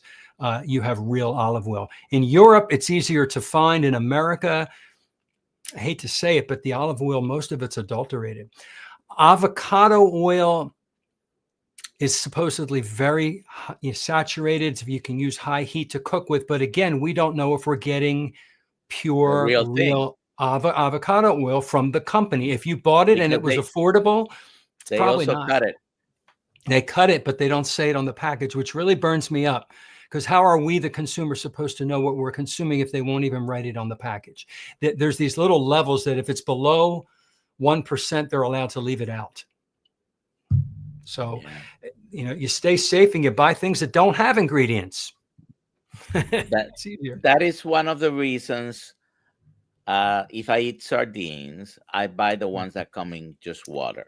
you have real olive oil. In Europe, it's easier to find. In America, I hate to say it, but the olive oil, most of it's adulterated. Avocado oil is supposedly very saturated, so you can use high heat to cook with. But again, we don't know if we're getting the pure, real thing. real avocado oil from the company. If you bought it and Because it was affordable, it's they probably also not. cut it. They cut it, but they don't say it on the package, which really burns me up. Because how are we, the consumer, supposed to know what we're consuming if they won't even write it on the package? There's these little levels that if it's below 1%, they're allowed to leave it out. So, you stay safe and you buy things that don't have ingredients. It's easier. That is one of the reasons. If I eat sardines, I buy the ones that come in just water.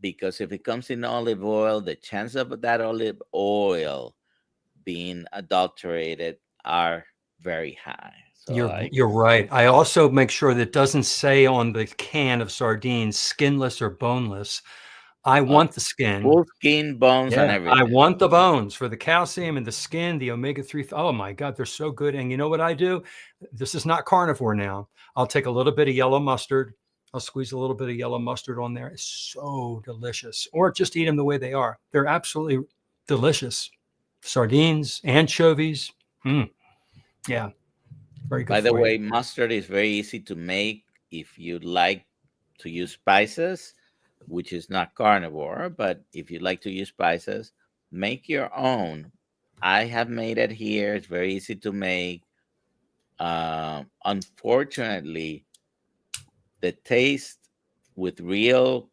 Because if it comes in olive oil, the chance of that olive oil being adulterated are very high. So you're right. I also make sure that it doesn't say on the can of sardines skinless or boneless. I want the skin. Full skin, bones, and everything. I want the bones for the calcium and the skin, the omega-3. Oh my God, they're so good. And you know what I do? This is not carnivore now. I'll take a little bit of yellow mustard. I'll squeeze a little bit of yellow mustard on there. It's so delicious. Or just eat them the way they are. They're absolutely delicious. Sardines, anchovies. Yeah. Very good. By the way, mustard is very easy to make if you like to use spices, which is not carnivore, but if you like to use spices, make your own. I have made it here. It's very easy to make. Unfortunately, the taste with real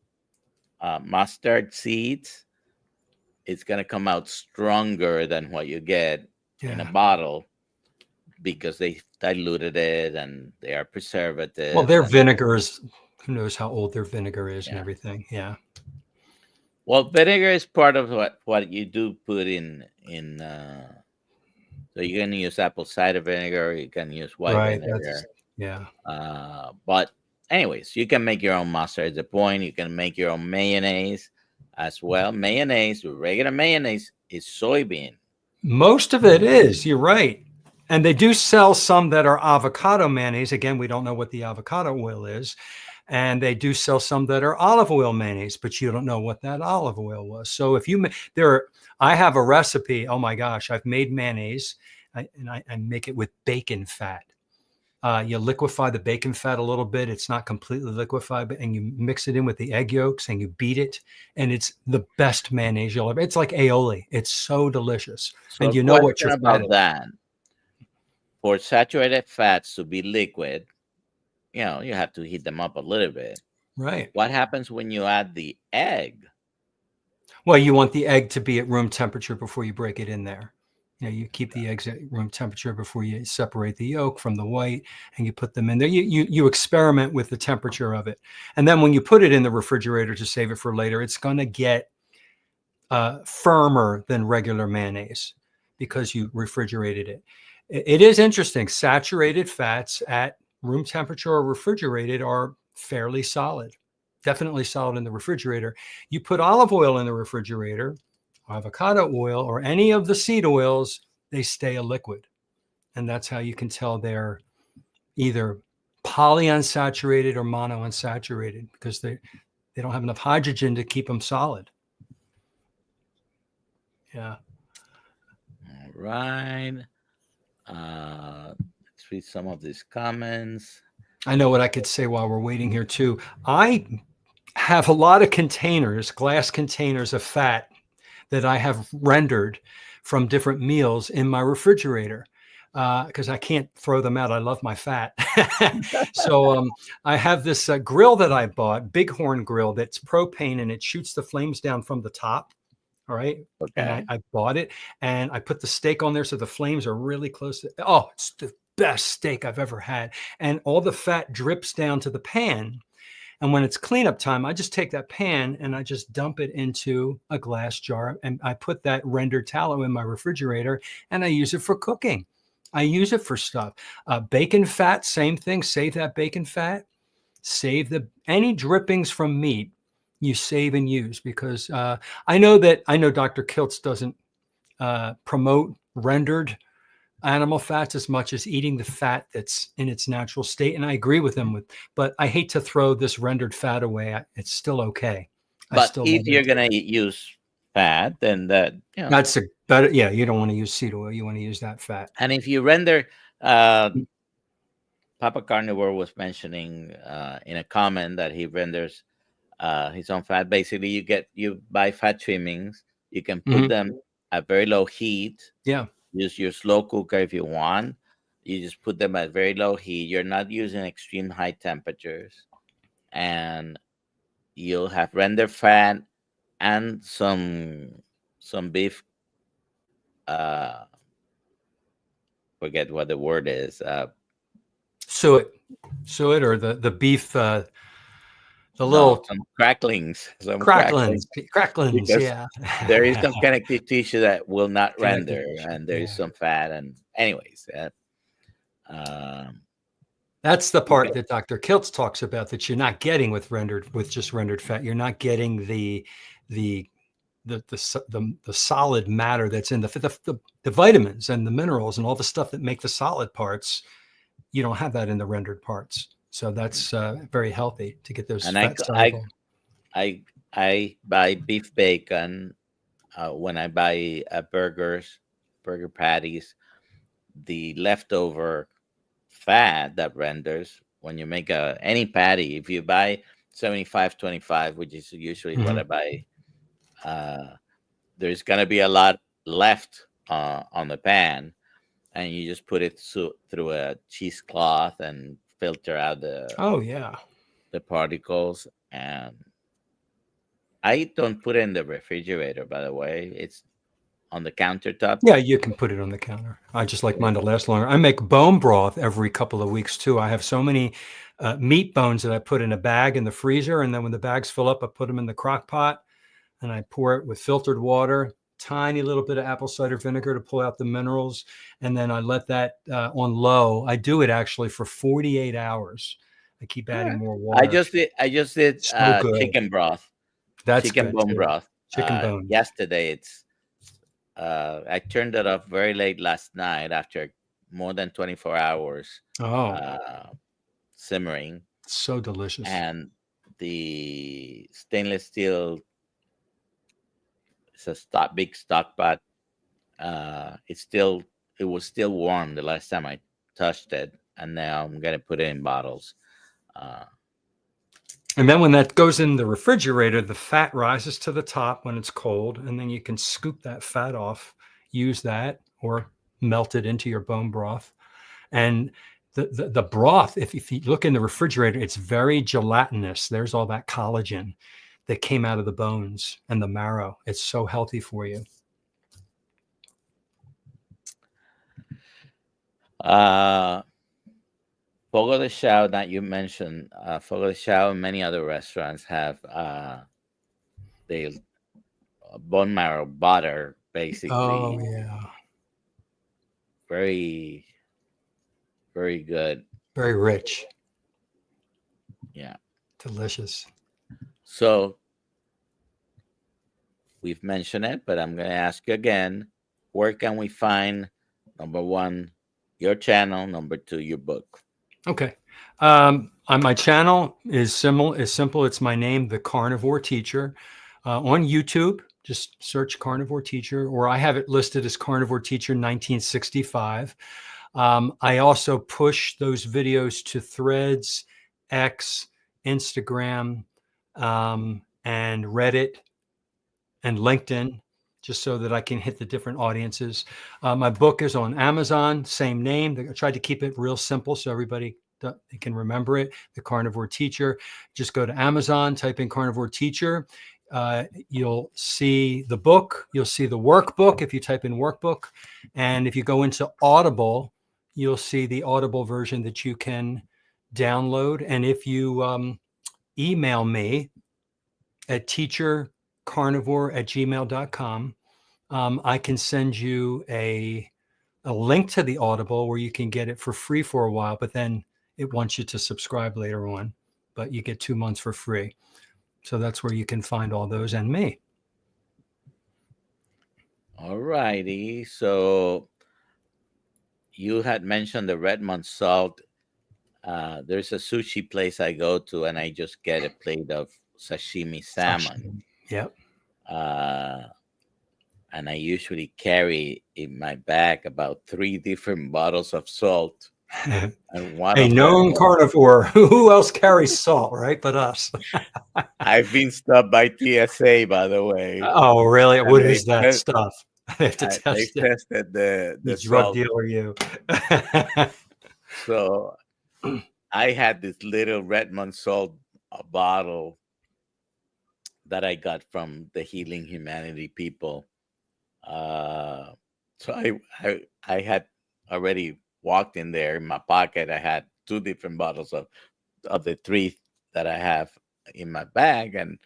mustard seeds, it's going to come out stronger than what you get in a bottle because they diluted it and they are preservatives. Well, their vinegars, who knows how old their vinegar is and everything. Yeah. Well, vinegar is part of what you do put in. So you can use apple cider vinegar, you can use white vinegar. But anyways, you can make your own mustard. Is the point. You can make your own mayonnaise as well. Mayonnaise, regular mayonnaise, is soybean. Most of it is. You're right. And they do sell some that are avocado mayonnaise. Again, we don't know what the avocado oil is. And they do sell some that are olive oil mayonnaise, but you don't know what that olive oil was. So if you I have a recipe. Oh my gosh, I've made mayonnaise, and I make it with bacon fat. You liquefy the bacon fat a little bit. It's not completely liquefied, and you mix it in with the egg yolks and you beat it. And it's the best mayonnaise you'll ever. It's like aioli. It's so delicious. So And a you know what question you're fed about is. that. For saturated fats to be liquid, you have to heat them up a little bit. Right. What happens when you add the egg? Well, you want the egg to be at room temperature before you break it in there. You keep the eggs at room temperature before you separate the yolk from the white, and you put them in there. You experiment with the temperature of it. And then when you put it in the refrigerator to save it for later, it's going to get firmer than regular mayonnaise because you refrigerated it. It is interesting. Saturated fats at room temperature or refrigerated are fairly solid, definitely solid in the refrigerator. You put olive oil in the refrigerator, avocado oil, or any of the seed oils, they stay a liquid. And that's how you can tell they're either polyunsaturated or monounsaturated, because they don't have enough hydrogen to keep them solid. Yeah. All right. Let's read some of these comments. I know what I could say while we're waiting here too. I have a lot of containers, glass containers of fat that I have rendered from different meals in my refrigerator because I can't throw them out. I love my fat. So I have this grill that I bought, Bighorn grill, that's propane, and it shoots the flames down from the top. All right. Okay. And I bought it, and I put the steak on there so the flames are really close to, oh, it's the best steak I've ever had. And all the fat drips down to the pan. And when it's cleanup time, I just take that pan and I just dump it into a glass jar, and I put that rendered tallow in my refrigerator, and I use it for cooking. I use it for stuff. Bacon fat, same thing. Save that bacon fat. Save any drippings from meat. You save and use, because I know Dr. Kiltz doesn't promote rendered animal fats as much as eating the fat that's in its natural state. And I agree with him but I hate to throw this rendered fat away. It's still okay. But if you're going to use fat, then that's a better. Yeah. You don't want to use seed oil. You want to use that fat. And if you render, Papa Carnivore was mentioning in a comment that he renders his own fat. Basically, you buy fat trimmings. You can put them at very low heat. Yeah. Use your slow cooker if you want. You just put them at very low heat. You're not using extreme high temperatures, and you'll have rendered fat and some beef. Forget what the word is. Suet, or the beef. Some cracklings. Cracklings, yeah. There is some connective tissue that will not render, and there is some fat. And anyways, that's the part that Dr. Kiltz talks about that you're not getting with just rendered fat. You're not getting the solid matter that's in the vitamins and the minerals and all the stuff that make the solid parts. You don't have that in the rendered parts. So that's very healthy to get those. And I buy beef bacon when I buy burger patties. The leftover fat that renders when you make any patty, if you buy 75-25, which is usually what I buy, there's gonna be a lot left on the pan, and you just put it through a cheesecloth and filter out the particles. And I don't put it in the refrigerator, by the way. It's on the countertop. Yeah, you can put it on the counter. I just like mine to last longer. I make bone broth every couple of weeks too. I have so many meat bones that I put in a bag in the freezer, and then when the bags fill up, I put them in the crock pot, and I pour it with filtered water, tiny little bit of apple cider vinegar to pull out the minerals, and then I let that on low. I do it actually for 48 hours. I keep adding more water. I just did chicken broth. That's chicken bone broth. Chicken bone. Yesterday, I turned it off very late last night after more than 24 hours Oh, uh, simmering, so delicious. and the stainless steel is a big stock pot. It's still it was still warm the last time I touched it, and now I'm gonna put it in bottles. Uh, And then when that goes in the refrigerator, the fat rises to the top when it's cold, and then you can scoop that fat off, use that, or melt it into your bone broth. And the broth, if you look in the refrigerator, it's very gelatinous. There's all that collagen that came out of the bones and the marrow. It's so healthy for you. uh, Fogo de Chao that you mentioned, Fogo de Chao and many other restaurants have the bone marrow butter, Oh basically. yeah, Very, very good. very rich, Yeah. delicious. So we've mentioned it, but I'm going to ask you again, where can we find, number one, your channel, number two, your book? Okay. On my channel is simple. It's my name, The Carnivore Teacher. On YouTube, just search Carnivore Teacher, or I have it listed as Carnivore Teacher 1965. I also push those videos to Threads, X, Instagram, and Reddit and LinkedIn, just so that I can hit the different audiences. My book is on Amazon, same name. I tried to keep it real simple so everybody can remember it. The Carnivore Teacher. Just go to Amazon, type in Carnivore Teacher. You'll see the book. You'll see the workbook if you type in workbook. And if you go into Audible, you'll see the Audible version that you can download. And if you email me at teachercarnivore@gmail.com, I can send you a link to the Audible where you can get it for free for a while, but then it wants you to subscribe later on. But you get 2 months for free. So that's where you can find all those and me. All righty. So you had mentioned the Redmond salt. There's a sushi place I go to, and I just get a plate of sashimi salmon. Sashimi. Yep. Uh, and I usually carry in my bag about 3 different bottles of salt. And one A of them, known carnivore. Who else carries salt, right? But us. I've been stopped by TSA, by the way, Oh, really? and What is that stuff? They have to they've test it. tested the You drug salt. dealer, you. So I had this little Redmond salt bottle that I got from the Healing Humanity people. Uh, so I had already walked in there in my pocket. I had 2 different bottles of the 3 that I have in my bag, and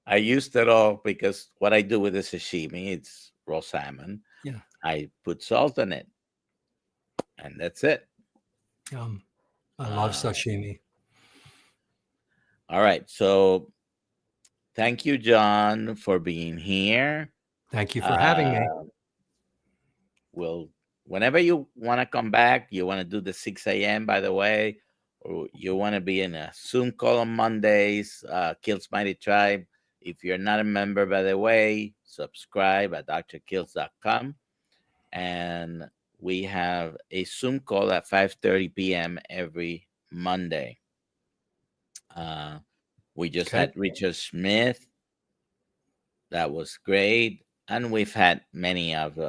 I used it all because what I do with the sashimi, it's raw salmon. Yeah. I put salt in it, and that's it. I love Uh, sashimi. all right, so thank you, John, for being here. Thank you for having me. Uh, we'll whenever you want to come back, you want to do the 6 a.m. by the way, or you want to be in a Zoom call on Mondays, Kills Mighty Tribe. If you're not a member, by the way, subscribe at drkills.com. And we have a Zoom call at 5:30 p.m. every Monday. Uh, we just Okay. had Richard Smith. That was great. And we've had many of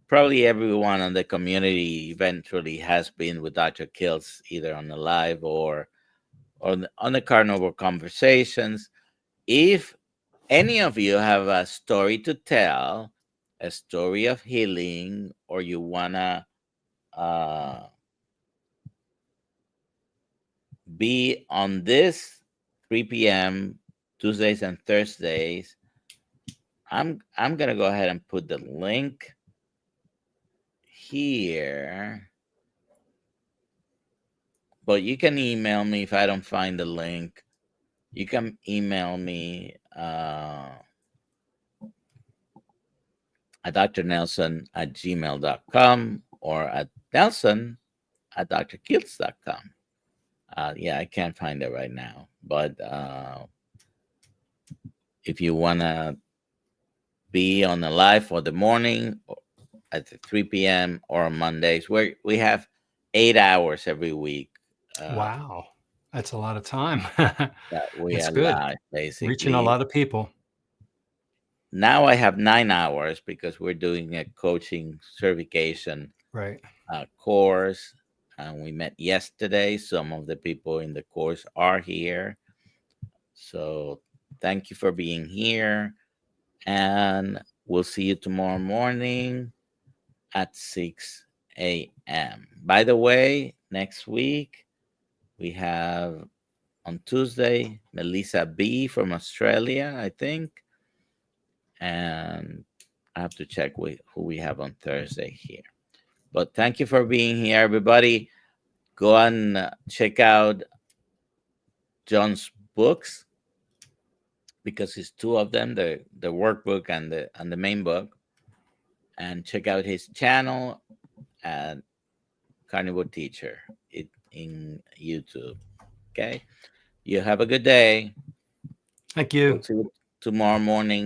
probably everyone in the community eventually has been with Dr. Kills either on the live or on the Carnivore Conversations. If any of you have a story to tell, a story of healing, or you wanna be on this 3 p.m. Tuesdays and Thursdays, I'm gonna go ahead and put the link here. But you can email me if I don't find the link. You can email me at drnelson@gmail.com or at nelson@drkills.com. Yeah, I can't find it right now. But if you want to be on the live for the morning at 3 p.m. or on Mondays, where we have 8 hours every week Wow. That's a lot of time. that we That's are good. live, Reaching a basically. lot of people. Now I have 9 hours because we're doing a coaching certification Right. course. And we met yesterday. Some of the people in the course are here. So thank you for being here. And we'll see you tomorrow morning at 6 a.m. By the way, next week we have on Tuesday Melissa B from Australia, I think. And I have to check who we have on Thursday here. But thank you for being here, everybody. Go and check out John's books because it's two of them, the workbook and the main book. And check out his channel at Carnivore Teacher in YouTube. Okay. You have a good day. Thank We'll you. see you tomorrow morning